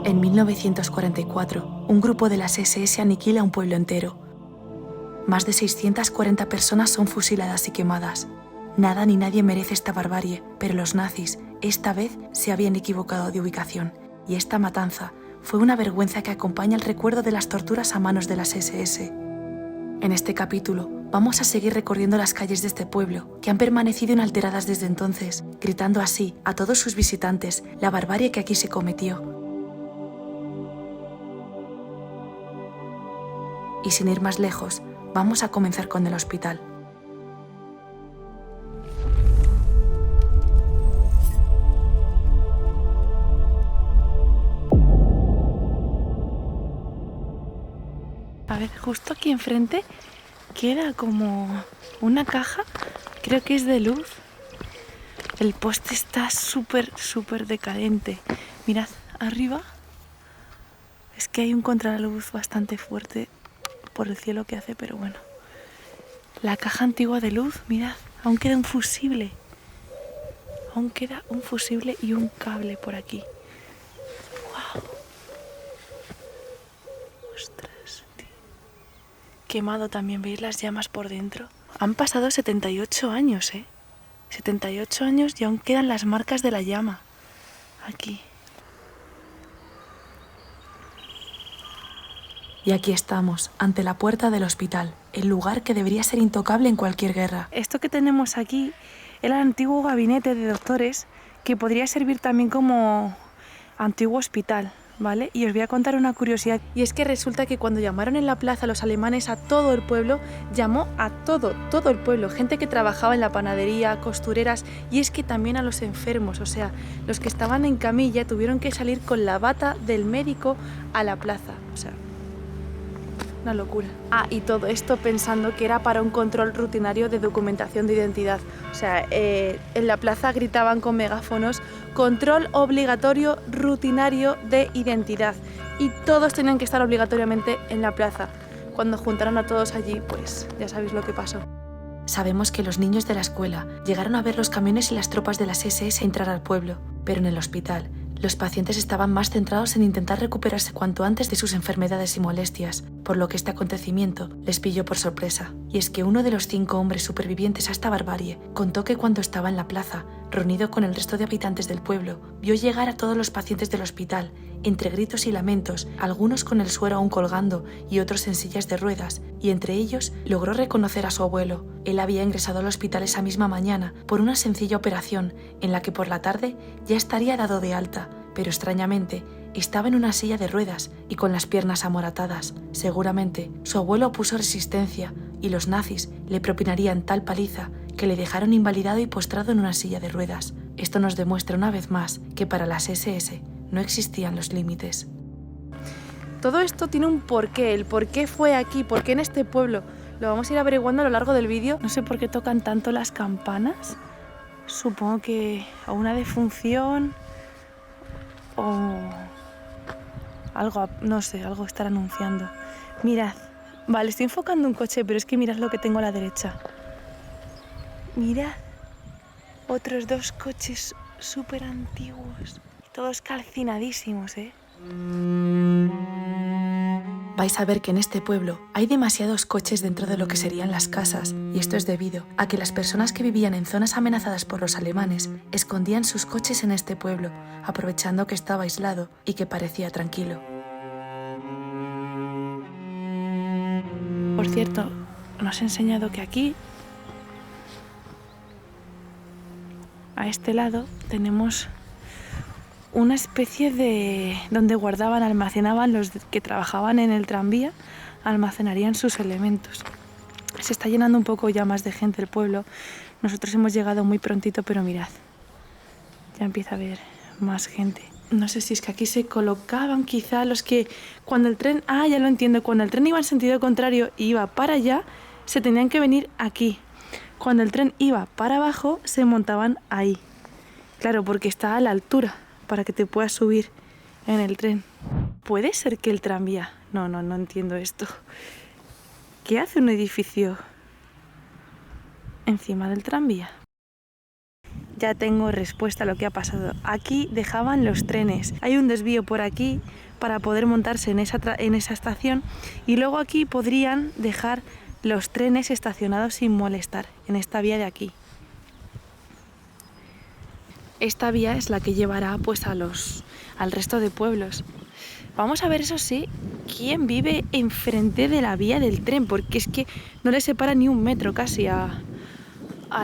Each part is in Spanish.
En 1944, un grupo de las SS aniquila un pueblo entero. Más de 640 personas son fusiladas y quemadas. Nada ni nadie merece esta barbarie, pero los nazis, esta vez, se habían equivocado de ubicación, y esta matanza fue una vergüenza que acompaña el recuerdo de las torturas a manos de las SS. En este capítulo, vamos a seguir recorriendo las calles de este pueblo, que han permanecido inalteradas desde entonces, gritando así a todos sus visitantes la barbarie que aquí se cometió. Y sin ir más lejos, vamos a comenzar con el hospital. A ver, justo aquí enfrente queda como una caja, creo que es de luz. El poste está súper decadente. Mirad, arriba es que hay un contraluz bastante fuerte por el cielo que hace, pero bueno. La caja antigua de luz, mirad, aún queda un fusible. Aún queda un fusible y un cable por aquí. ¡Wow! ¡Ostras, tío! Quemado también, ¿veis las llamas por dentro? Han pasado 78 años, 78 años y aún quedan las marcas de la llama. Aquí. Y aquí estamos, ante la puerta del hospital, el lugar que debería ser intocable en cualquier guerra. Esto que tenemos aquí era el antiguo gabinete de doctores, que podría servir también como antiguo hospital, ¿vale? Y os voy a contar una curiosidad, y es que resulta que cuando llamaron en la plaza los alemanes a todo el pueblo, llamó a todo el pueblo, gente que trabajaba en la panadería, costureras, y es que también a los enfermos, o sea, los que estaban en camilla tuvieron que salir con la bata del médico a la plaza, o sea, una locura. Ah, y todo esto pensando que era para un control rutinario de documentación de identidad. O sea, en la plaza gritaban con megáfonos: control obligatorio rutinario de identidad. Y todos tenían que estar obligatoriamente en la plaza. Cuando juntaron a todos allí, pues ya sabéis lo que pasó. Sabemos que los niños de la escuela llegaron a ver los camiones y las tropas de las SS entrar al pueblo, pero en el hospital los pacientes estaban más centrados en intentar recuperarse cuanto antes de sus enfermedades y molestias, por lo que este acontecimiento les pilló por sorpresa. Y es que uno de los 5 hombres supervivientes a esta barbarie contó que cuando estaba en la plaza, reunido con el resto de habitantes del pueblo, vio llegar a todos los pacientes del hospital, entre gritos y lamentos, algunos con el suero aún colgando y otros en sillas de ruedas, y entre ellos logró reconocer a su abuelo. Él había ingresado al hospital esa misma mañana por una sencilla operación en la que por la tarde ya estaría dado de alta, pero extrañamente estaba en una silla de ruedas y con las piernas amoratadas. Seguramente su abuelo opuso resistencia y los nazis le propinarían tal paliza que le dejaron invalidado y postrado en una silla de ruedas. Esto nos demuestra una vez más que para las SS no existían los límites. Todo esto tiene un porqué, el por qué fue aquí, por qué en este pueblo. Lo vamos a ir averiguando a lo largo del vídeo. No sé por qué tocan tanto las campanas. Supongo que a una defunción o algo, no sé, algo estar anunciando. Mirad, vale, estoy enfocando un coche, pero es que mirad lo que tengo a la derecha. Mirad, otros 2 coches súper antiguos, todos calcinadísimos, Vais a ver que en este pueblo hay demasiados coches dentro de lo que serían las casas, y esto es debido a que las personas que vivían en zonas amenazadas por los alemanes escondían sus coches en este pueblo, aprovechando que estaba aislado y que parecía tranquilo. Por cierto, nos he enseñado que aquí, a este lado, tenemos una especie de donde guardaban, almacenaban los que trabajaban en el tranvía, almacenarían sus elementos. Se está llenando un poco ya más de gente el pueblo. Nosotros hemos llegado muy prontito, pero mirad, ya empieza a haber más gente. No sé si es que aquí se colocaban quizá los que cuando el tren, ya lo entiendo, cuando el tren iba en sentido contrario y iba para allá, se tenían que venir aquí. Cuando el tren iba para abajo, se montaban ahí. Claro, porque está a la altura, para que te puedas subir en el tren. ¿Puede ser que el tranvía? No entiendo esto. ¿Qué hace un edificio encima del tranvía? ya tengo respuesta a lo que ha pasado. Aquí dejaban los trenes. Hay un desvío por aquí para poder montarse en esa estación y luego aquí podrían dejar los trenes estacionados sin molestar, en esta vía de aquí. Esta vía es la que llevará pues al resto de pueblos. Vamos a ver, eso sí, quién vive enfrente de la vía del tren, porque es que no le separa ni un metro casi a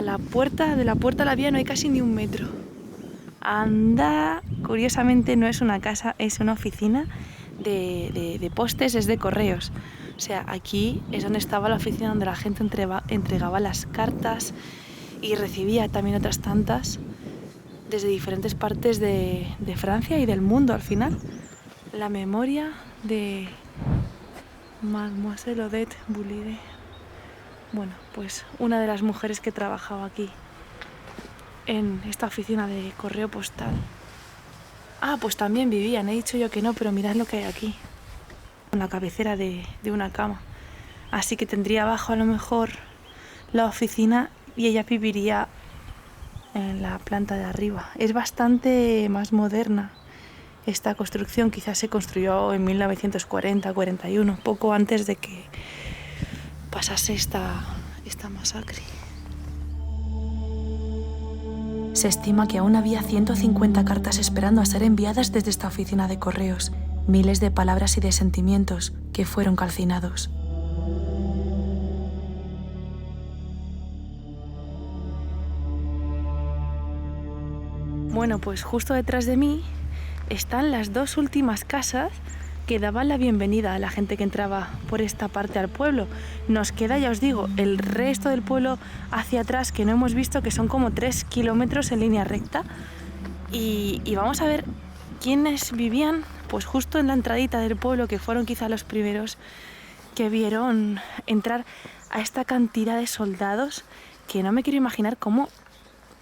la puerta, de la puerta a la vía no hay casi ni un metro. Anda, curiosamente no es una casa, es una oficina de postes, es de correos. O sea, aquí es donde estaba la oficina donde la gente entregaba las cartas y recibía también otras tantas desde diferentes partes de Francia y del mundo al final. La memoria de Mademoiselle Odette Boulide. Bueno, pues una de las mujeres que trabajaba aquí en esta oficina de correo postal. Ah, pues también vivían, he dicho yo que no, pero mirad lo que hay aquí. La cabecera de una cama. Así que tendría abajo a lo mejor la oficina y ella viviría en la planta de arriba. Es bastante más moderna esta construcción, quizás se construyó en 1940-41, poco antes de que pasase esta masacre. Se estima que aún había 150 cartas esperando a ser enviadas desde esta oficina de correos, miles de palabras y de sentimientos que fueron calcinados. Bueno, pues justo detrás de mí están las dos últimas casas que daban la bienvenida a la gente que entraba por esta parte al pueblo. Nos queda, ya os digo, el resto del pueblo hacia atrás que no hemos visto, que son como 3 kilómetros en línea recta. Y vamos a ver quiénes vivían pues justo en la entradita del pueblo, que fueron quizá los primeros que vieron entrar a esta cantidad de soldados que no me quiero imaginar cómo,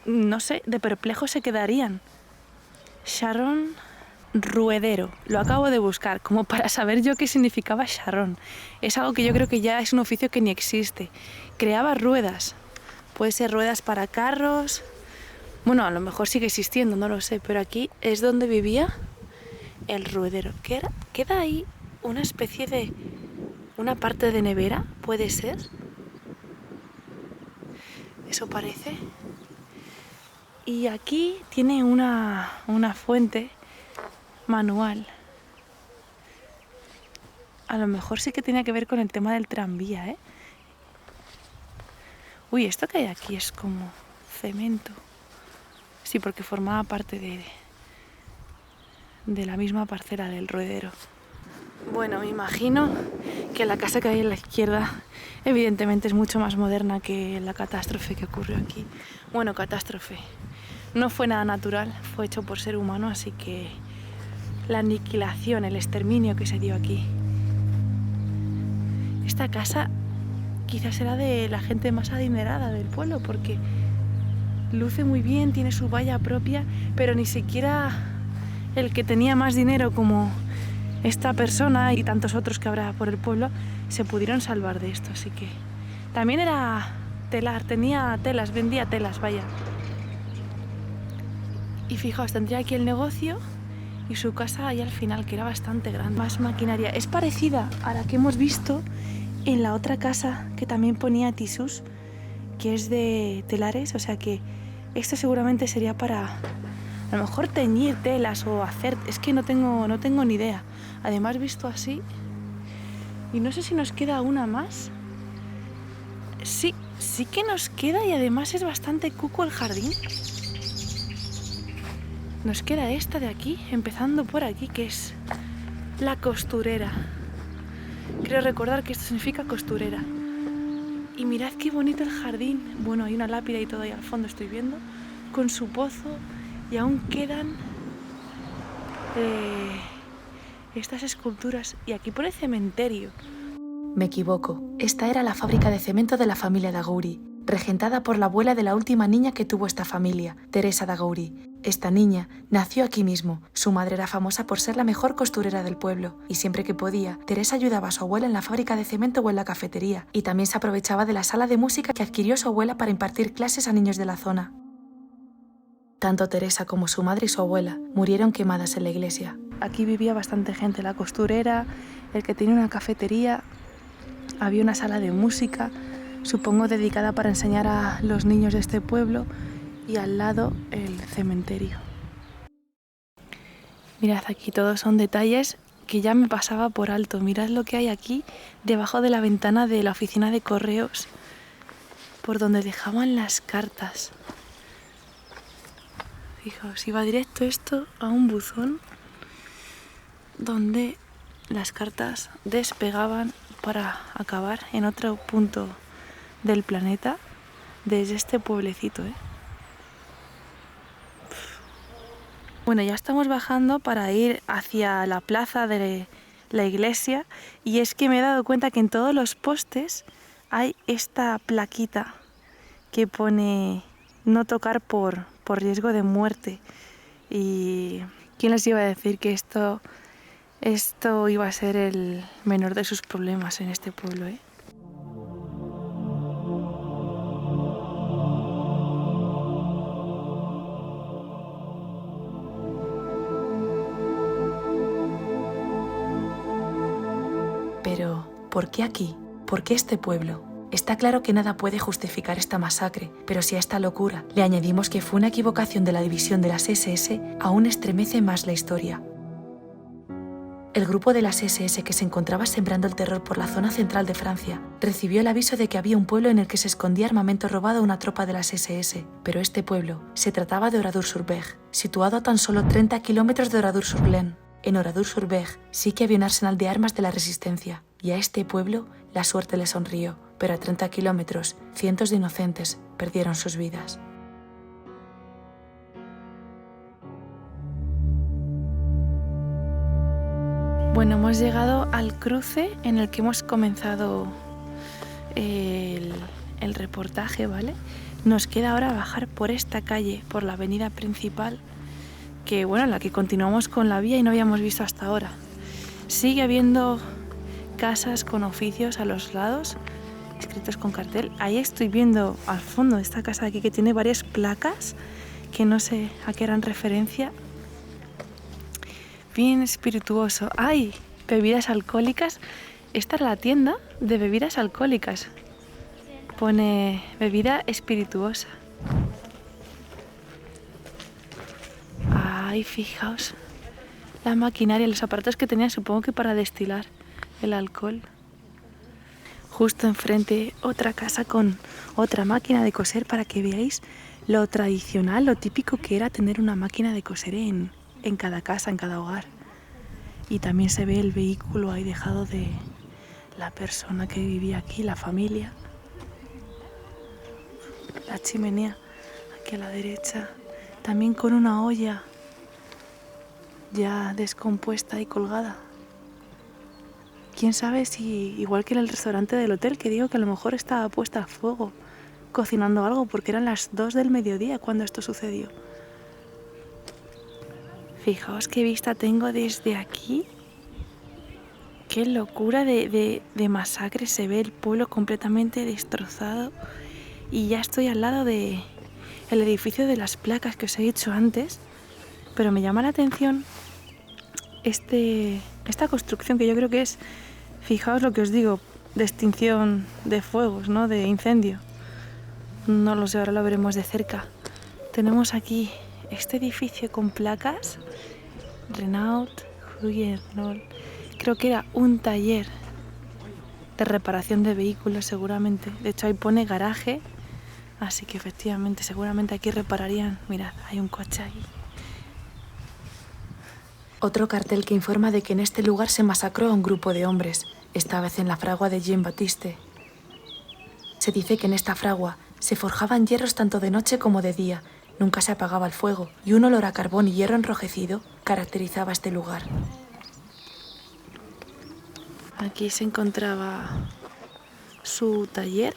no sé, de perplejos se quedarían. Sharon Ruedero, lo acabo de buscar como para saber yo qué significaba Sharon. Es algo que yo creo que ya es un oficio que ni existe. Creaba ruedas, puede ser ruedas para carros, bueno, a lo mejor sigue existiendo, no lo sé, pero aquí es donde vivía el ruedero. ¿Qué era? ¿Queda ahí una especie de una parte de nevera? ¿Puede ser? Eso parece. Y aquí tiene una fuente manual. A lo mejor sí que tenía que ver con el tema del tranvía, ¿eh? Uy, esto que hay aquí es como cemento. Sí, porque formaba parte de la misma parcela del ruedero. Bueno, me imagino que la casa que hay a la izquierda evidentemente es mucho más moderna que la catástrofe que ocurrió aquí. Bueno, catástrofe. No fue nada natural, fue hecho por ser humano, así que la aniquilación, el exterminio que se dio aquí. Esta casa quizás era de la gente más adinerada del pueblo, porque luce muy bien, tiene su valla propia, pero ni siquiera el que tenía más dinero como esta persona y tantos otros que habrá por el pueblo se pudieron salvar de esto. Así que también era telar, tenía telas, vendía telas, vaya. Y fijaos, tendría aquí el negocio y su casa ahí al final, que era bastante grande. Más maquinaria. Es parecida a la que hemos visto en la otra casa que también ponía tisús, que es de telares. O sea que esto seguramente sería para a lo mejor teñir telas o hacer... Es que no tengo ni idea. Además, visto así... Y no sé si nos queda una más. Sí que nos queda, y además es bastante cuco el jardín. Nos queda esta de aquí, empezando por aquí, que es la costurera. Creo recordar que esto significa costurera. Y mirad qué bonito el jardín. Bueno, hay una lápida y todo ahí al fondo, estoy viendo, con su pozo, y aún quedan estas esculturas. Y aquí pone cementerio. Me equivoco. Esta era la fábrica de cemento de la familia Dagouri, regentada por la abuela de la última niña que tuvo esta familia, Teresa Dagouri. Esta niña nació aquí mismo. Su madre era famosa por ser la mejor costurera del pueblo, y siempre que podía, Teresa ayudaba a su abuela en la fábrica de cemento o en la cafetería, y también se aprovechaba de la sala de música que adquirió su abuela para impartir clases a niños de la zona. Tanto Teresa como su madre y su abuela murieron quemadas en la iglesia. Aquí vivía bastante gente, la costurera, el que tenía una cafetería, había una sala de música, supongo dedicada para enseñar a los niños de este pueblo, y al lado el cementerio. Mirad, aquí todos son detalles que ya me pasaba por alto. Mirad lo que hay aquí debajo de la ventana de la oficina de correos, por donde dejaban las cartas. Fijaos, iba directo esto a un buzón donde las cartas despegaban para acabar en otro punto del planeta desde este pueblecito, ¿eh? Bueno, ya estamos bajando para ir hacia la plaza de la iglesia, y es que me he dado cuenta que en todos los postes hay esta plaquita que pone no tocar por riesgo de muerte. Y ¿quién les iba a decir que esto iba a ser el menor de sus problemas en este pueblo, eh? Pero, ¿por qué aquí? ¿Por qué este pueblo? Está claro que nada puede justificar esta masacre, pero si a esta locura le añadimos que fue una equivocación de la división de las SS, aún estremece más la historia. El grupo de las SS, que se encontraba sembrando el terror por la zona central de Francia, recibió el aviso de que había un pueblo en el que se escondía armamento robado a una tropa de las SS, pero este pueblo se trataba de Oradour-sur-Bègre, situado a tan solo 30 kilómetros de Oradour-sur-Glane. En Oradour-sur-Bègre sí que había un arsenal de armas de la resistencia, y a este pueblo la suerte le sonrió, pero a 30 kilómetros, cientos de inocentes perdieron sus vidas. Bueno, hemos llegado al cruce en el que hemos comenzado el reportaje, ¿vale? Nos queda ahora bajar por esta calle, por la avenida principal, que bueno, en la que continuamos con la vía y no habíamos visto hasta ahora. Sigue habiendo casas con oficios a los lados, escritos con cartel. Ahí estoy viendo al fondo de esta casa de aquí que tiene varias placas que no sé a qué eran referencia. Bien espirituoso. ¡Ay! Bebidas alcohólicas. Esta es la tienda de bebidas alcohólicas. Pone bebida espirituosa. ¡Ay! Fijaos. La maquinaria, los aparatos que tenían, supongo que para destilar el alcohol. Justo enfrente otra casa con otra máquina de coser, para que veáis lo tradicional, lo típico que era tener una máquina de coser en cada casa, en cada hogar. Y también se ve el vehículo ahí dejado de la persona que vivía aquí, la familia. La chimenea aquí a la derecha, también con una olla ya descompuesta y colgada. Quién sabe si, igual que en el restaurante del hotel, que digo que a lo mejor estaba puesta a fuego cocinando algo, porque eran las 2 del mediodía cuando esto sucedió. Fijaos qué vista tengo desde aquí. Qué locura de masacre. Se ve el pueblo completamente destrozado. Y ya estoy al lado del edificio de las placas que os he dicho antes. Pero me llama la atención esta construcción, que yo creo que es, fijaos lo que os digo, de extinción de fuegos, ¿no? De incendio. No lo sé, ahora lo veremos de cerca. Tenemos aquí este edificio con placas, Renault, Renault. Creo que era un taller de reparación de vehículos seguramente. De hecho ahí pone garaje, así que efectivamente seguramente aquí repararían. Mirad, hay un coche ahí. Otro cartel que informa de que en este lugar se masacró a un grupo de hombres, esta vez en la fragua de Jean-Baptiste. Se dice que en esta fragua se forjaban hierros tanto de noche como de día, nunca se apagaba el fuego, y un olor a carbón y hierro enrojecido caracterizaba este lugar. Aquí se encontraba su taller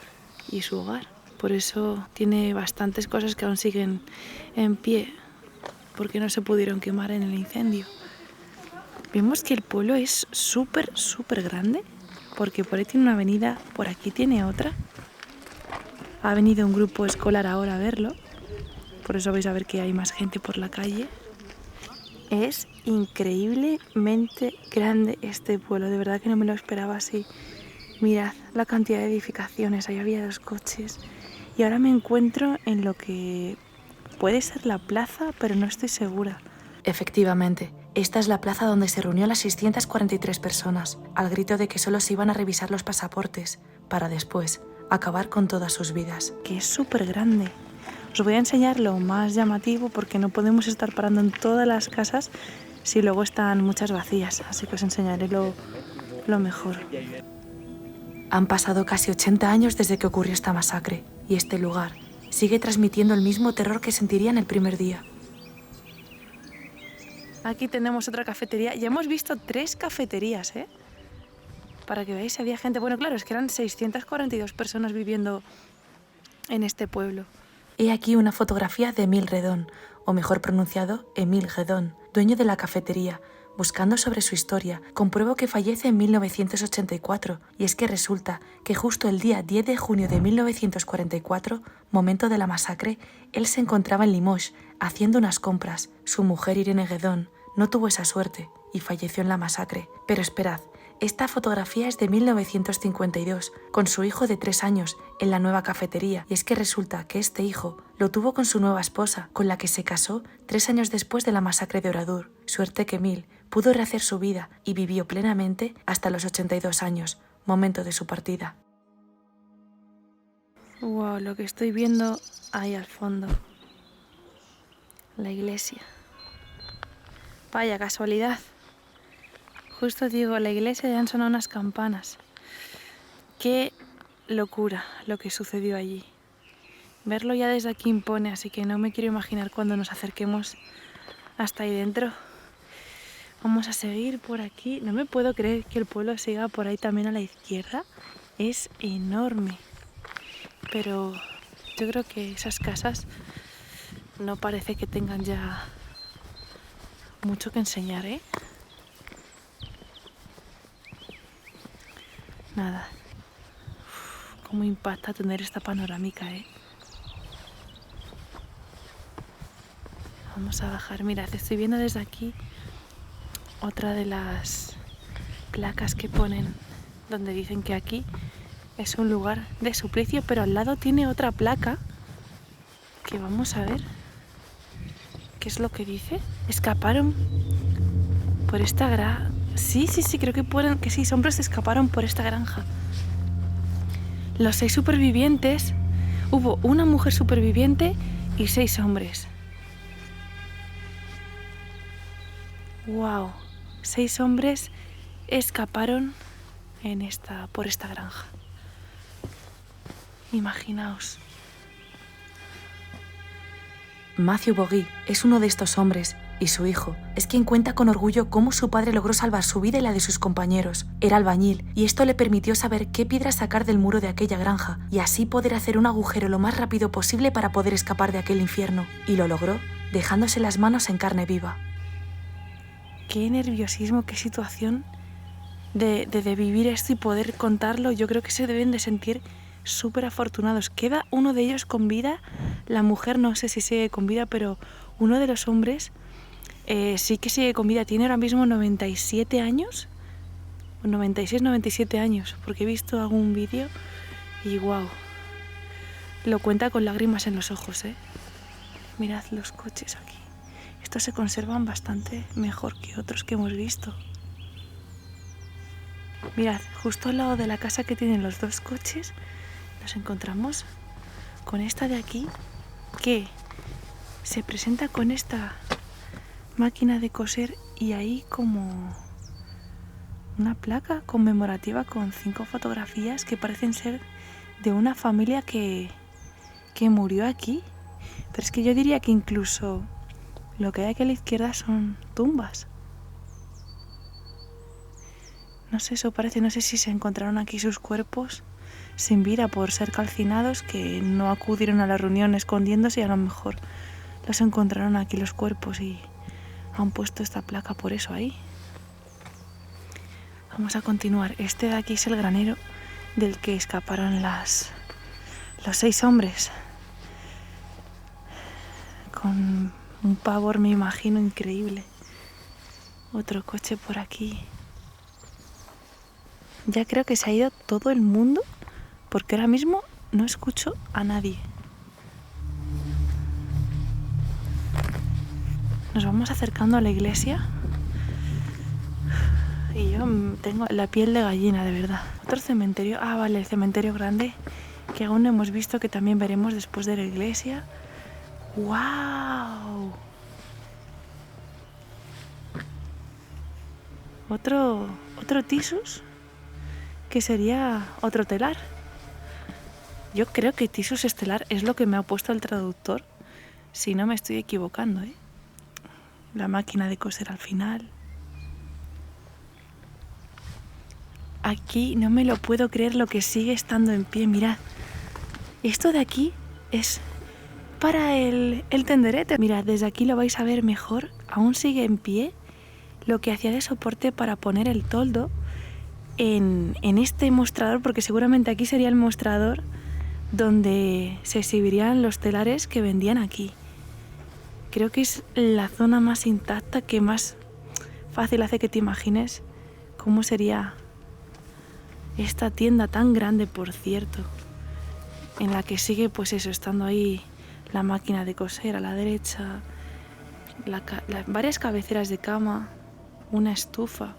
y su hogar, por eso tiene bastantes cosas que aún siguen en pie, porque no se pudieron quemar en el incendio. Vemos que el pueblo es súper grande, porque por ahí tiene una avenida, por aquí tiene otra. Ha venido un grupo escolar ahora a verlo, por eso vais a ver que hay más gente por la calle. Es increíblemente grande este pueblo, de verdad que no me lo esperaba así. Mirad la cantidad de edificaciones, ahí había 2 coches. Y ahora me encuentro en lo que puede ser la plaza, pero no estoy segura. Efectivamente, esta es la plaza donde se reunió las 643 personas, al grito de que solo se iban a revisar los pasaportes, para después acabar con todas sus vidas. Que es súper grande. Os voy a enseñar lo más llamativo porque no podemos estar parando en todas las casas si luego están muchas vacías, así que os enseñaré lo mejor. Han pasado casi 80 años desde que ocurrió esta masacre y este lugar sigue transmitiendo el mismo terror que sentirían el primer día. Aquí tenemos otra cafetería. Ya hemos visto 3 cafeterías, ¿eh? Para que veáis, había gente. Bueno, claro, es que eran 642 personas viviendo en este pueblo. He aquí una fotografía de Emile Redon, o mejor pronunciado, Emile Redon, dueño de la cafetería. Buscando sobre su historia, compruebo que fallece en 1984, y es que resulta que justo el día 10 de junio de 1944, momento de la masacre, él se encontraba en Limoges, haciendo unas compras. Su mujer Irene Redon no tuvo esa suerte y falleció en la masacre. Pero esperad, esta fotografía es de 1952, con su hijo de 3 años, en la nueva cafetería, y es que resulta que este hijo lo tuvo con su nueva esposa, con la que se casó 3 años después de la masacre de Oradour. Suerte que Emile pudo rehacer su vida y vivió plenamente hasta los 82 años, momento de su partida. Wow, lo que estoy viendo ahí al fondo. La iglesia. Vaya casualidad. Justo digo, la iglesia ya han sonado unas campanas. Qué locura lo que sucedió allí. Verlo ya desde aquí impone, así que no me quiero imaginar cuando nos acerquemos hasta ahí dentro. Vamos a seguir por aquí. No me puedo creer que el pueblo siga por ahí también a la izquierda. Es enorme. Pero yo creo que esas casas no parece que tengan ya mucho que enseñar, ¿eh? Nada. Cómo impacta tener esta panorámica, ¿eh? Vamos a bajar. Mirad, estoy viendo desde aquí otra de las placas que ponen donde dicen que aquí es un lugar de suplicio, pero al lado tiene otra placa que vamos a ver qué es lo que dice. Escaparon por esta granja. Sí, creo que 6 hombres escaparon por esta granja. Los 6 supervivientes, hubo una mujer superviviente y 6 hombres. Wow, 6 hombres escaparon por esta granja. Imaginaos. Matthew Bogie es uno de estos hombres y su hijo es quien cuenta con orgullo cómo su padre logró salvar su vida y la de sus compañeros. Era albañil y esto le permitió saber qué piedras sacar del muro de aquella granja y así poder hacer un agujero lo más rápido posible para poder escapar de aquel infierno. Y lo logró dejándose las manos en carne viva. Qué nerviosismo, qué situación de vivir esto y poder contarlo. Yo creo que se deben de sentir súper afortunados. Queda uno de ellos con vida. La mujer no sé si sigue con vida, pero uno de los hombres sí que sigue con vida. Tiene ahora mismo 97 años. 96, 97 años. Porque he visto algún vídeo y wow. Lo cuenta con lágrimas en los ojos, ¿eh? Mirad los coches aquí. Estos se conservan bastante mejor que otros que hemos visto. Mirad, justo al lado de la casa que tienen los 2 coches, nos encontramos con esta de aquí, que se presenta con esta máquina de coser y ahí como una placa conmemorativa con 5 fotografías que parecen ser de una familia que murió aquí. Pero es que yo diría que incluso lo que hay aquí a la izquierda son tumbas. No sé, eso parece, no sé si se encontraron aquí sus cuerpos sin vida por ser calcinados, que no acudieron a la reunión escondiéndose y a lo mejor los encontraron aquí los cuerpos y han puesto esta placa por eso ahí. Vamos a continuar. Este de aquí es el granero del que escaparon los 6 hombres. con un pavor, me imagino, increíble. Otro coche por aquí. Ya creo que se ha ido todo el mundo porque ahora mismo no escucho a nadie. Nos vamos acercando a la iglesia y yo tengo la piel de gallina, de verdad. Otro cementerio, vale, el cementerio grande que aún no hemos visto, que también veremos después de la iglesia. ¡Wow! Otro Tisus, que sería otro telar. Yo creo que Tisus estelar es lo que me ha puesto el traductor, si no me estoy equivocando, ¿eh? La máquina de coser al final. Aquí no me lo puedo creer lo que sigue estando en pie, mirad. Esto de aquí es para el tenderete. Mirad, desde aquí lo vais a ver mejor. Aún sigue en pie lo que hacía de soporte para poner el toldo en este mostrador, porque seguramente aquí sería el mostrador donde se exhibirían los telares que vendían aquí. Creo que es la zona más intacta, que más fácil hace que te imagines cómo sería esta tienda tan grande, por cierto, en la que sigue, pues eso, estando ahí la máquina de coser a la derecha, varias cabeceras de cama, una estufa.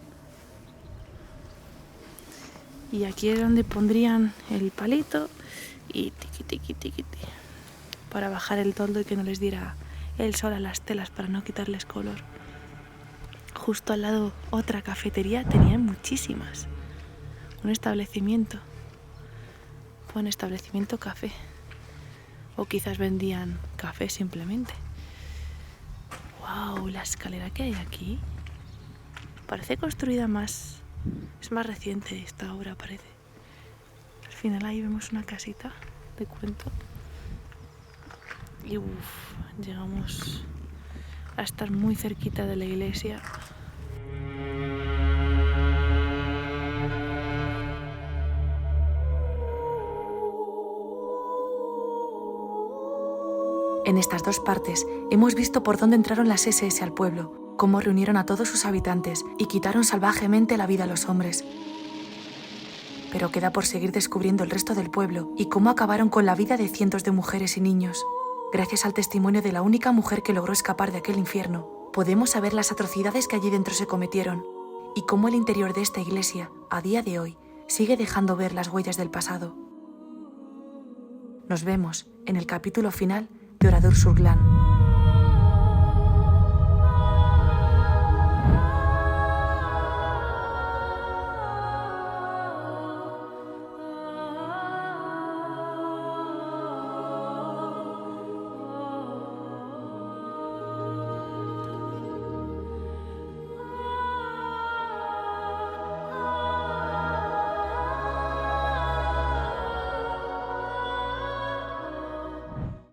Y aquí es donde pondrían el palito y tiqui, tiqui, tiqui, tiqui, para bajar el toldo y que no les diera el sol a las telas, para no quitarles color. Justo al lado otra cafetería, tenían muchísimas. Un establecimiento. Pone establecimiento café. O quizás vendían café simplemente. ¡Wow! La escalera que hay aquí parece construida más... Es más reciente esta obra, parece. Al final ahí vemos una casita de cuento. Y llegamos a estar muy cerquita de la iglesia. En estas dos partes hemos visto por dónde entraron las SS al pueblo, cómo reunieron a todos sus habitantes y quitaron salvajemente la vida a los hombres. Pero queda por seguir descubriendo el resto del pueblo y cómo acabaron con la vida de cientos de mujeres y niños. Gracias al testimonio de la única mujer que logró escapar de aquel infierno, podemos saber las atrocidades que allí dentro se cometieron y cómo el interior de esta iglesia, a día de hoy, sigue dejando ver las huellas del pasado. Nos vemos en el capítulo final de Oradour-sur-Glane.